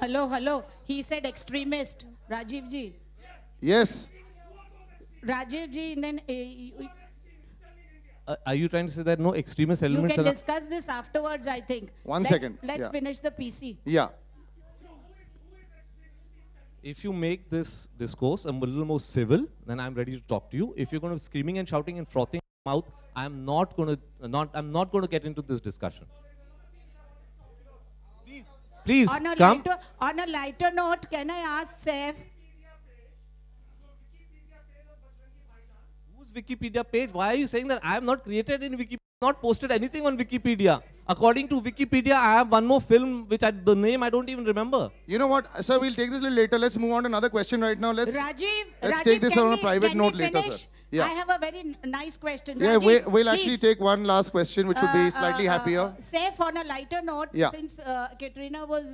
Hello, hello. He said extremist. Rajiv ji. Yes. Rajiv ji, then Are you trying to say that no extremist you elements can are... discuss this afterwards, I think. One second. Let's Yeah. finish the PC. Yeah. If you make this discourse a little more civil, then I'm ready to talk to you. If you're going to be screaming and shouting and frothing your mouth, I'm not going to get into this discussion. Please come. On a lighter note, can I ask Saif? Whose Wikipedia page? Why are you saying that I have not created in Wikipedia, not posted anything on Wikipedia? According to Wikipedia, I have one more film which the name I don't even remember. You know what, sir? We'll take this a little later. Let's move on to another question right now. Let's Rajiv, take this on a private can note we later, finish? sir. Yeah. I have a very nice question. Yeah, Rajiv, we'll actually take one last question, which would be slightly happier. Saif, on a lighter note, Yeah. since Katrina was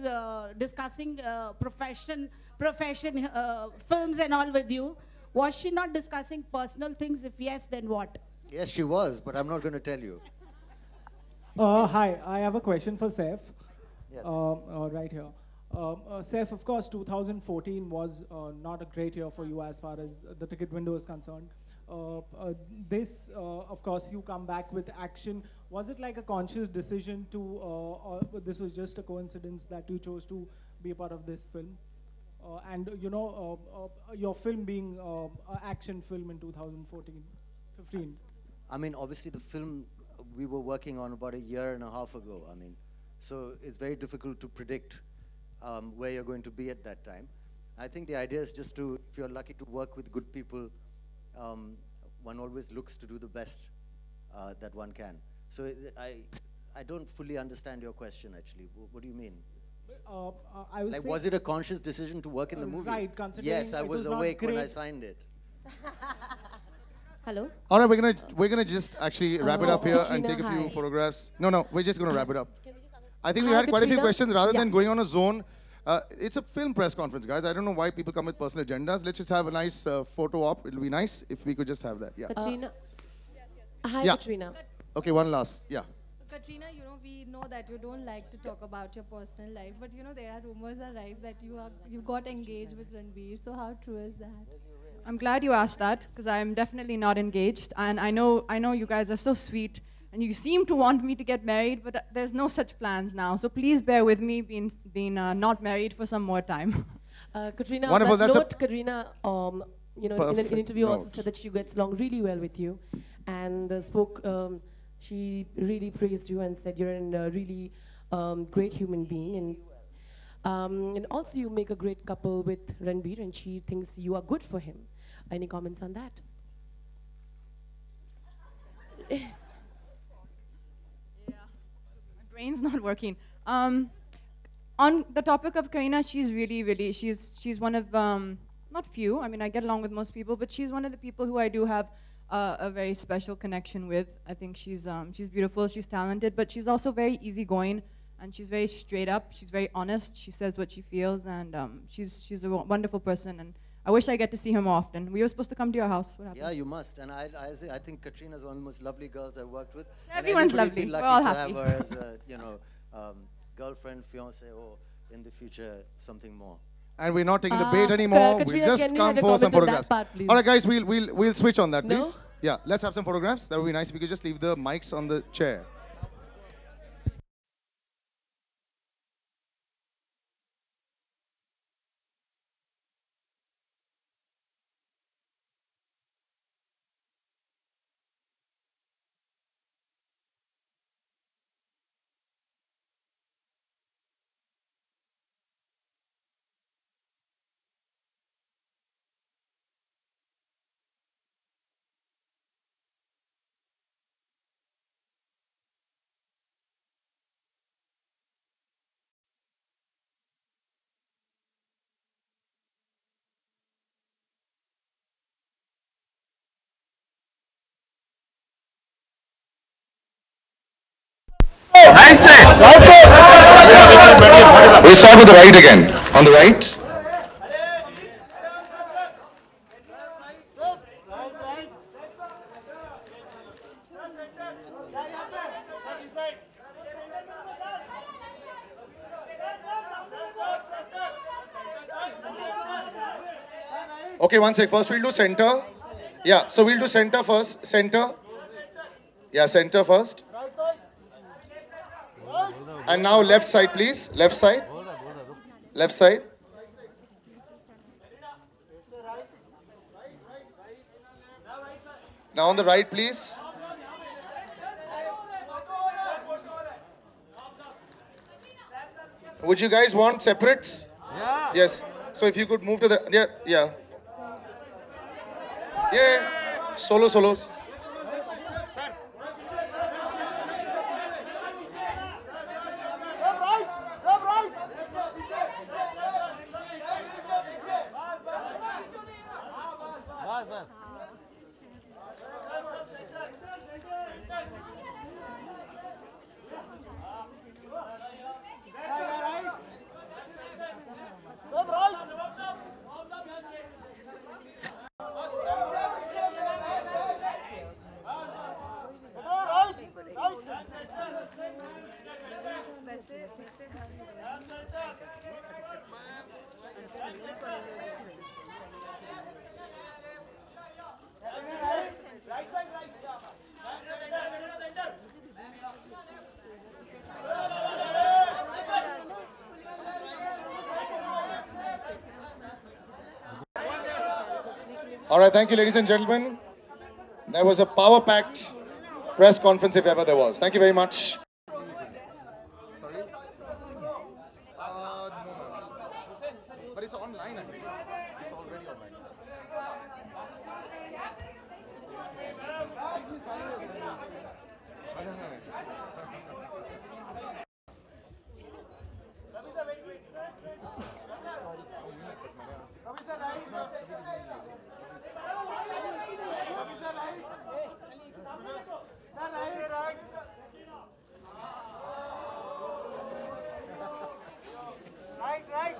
discussing profession, films and all with you, was she not discussing personal things? If yes, then what? Yes, she was, but I'm not going to tell you. Hi, I have a question for Saif. Yes. Right here. Saif, of course, 2014 was not a great year for you as far as the ticket window is concerned. Of course, you come back with action. Was it like a conscious decision to, or this was just a coincidence that you chose to be a part of this film? And you know, your film being an action film in 2014, 15. I mean, obviously the film we were working on about a year and a half ago. I mean, so it's very difficult to predict where you're going to be at that time. I think the idea is just to, if you're lucky to work with good people, one always looks to do the best that one can. So I don't fully understand your question, actually. What do you mean? I was like, saying, was it a conscious decision to work in the movie? Right, considering yes, I it was was not awake when I great. signed it. Hello? All right, we're gonna just actually wrap it up here and Katrina, take a few hi. photographs. No, we're just gonna wrap it up. I think we Hi, had quite a few Katrina. questions. Rather Yeah. than going on a zone, it's a film press conference, guys. I don't know why people come with personal agendas. Let's just have a nice photo op. It'll be nice if we could just have that. Yeah. Katrina. Hi, Yeah. Katrina. Okay, one last. Yeah. Katrina, you know, we know that you don't like to talk about your personal life, but you know, there are rumors arrive that you got engaged with Ranbir. So how true is that? I'm glad you asked that because I'm definitely not engaged, and I know you guys are so sweet, and you seem to want me to get married, but there's no such plans now. So please bear with me being not married for some more time. Katrina, Wonderful, on that that's a note, Katrina, you know, in an perfect interview also note. said that she gets along really well with you, and she really praised you and said you're a really great human being, and also you make a great couple with Ranbir, and she thinks you are good for him. Any comments on that? My brain's not working. On the topic of Karina, she's really, she's one of, not few, I mean, I get along with most people, but she's one of the people who I do have a very special connection with. I think she's beautiful, she's talented, but she's also very easygoing, and she's very straight up, she's very honest, she says what she feels, and she's a wonderful person, and I wish I get to see her more often. We were supposed to come to your house. What happened? Yeah, you must. And I think Katrina's one of the most lovely girls I've worked with. Everyone's and lovely. Be We're lucky all to happy. have her as a, girlfriend, fiance, or in the future something more. And we're not taking the bait anymore. Katrina, We'll just can you come have a for some comment on that photographs. part, please? All right, guys, we'll switch on that, No? please. Yeah, let's have some photographs. That would be nice if we could just leave the mics on the chair. We'll start with the right again. On the right. Okay, one sec. First we'll do center. Yeah, so we'll do center first. Center. Yeah, center first. And now left side, please. Left side. Left side. Now on the right, please. Would you guys want separates? Yeah. Yes. So if you could move to the yeah. Yeah. Solos. All right, thank you, ladies and gentlemen. That was a power-packed press conference, if ever there was. Thank you very much. Sorry? No. But it's online, I think. It's already online. Right.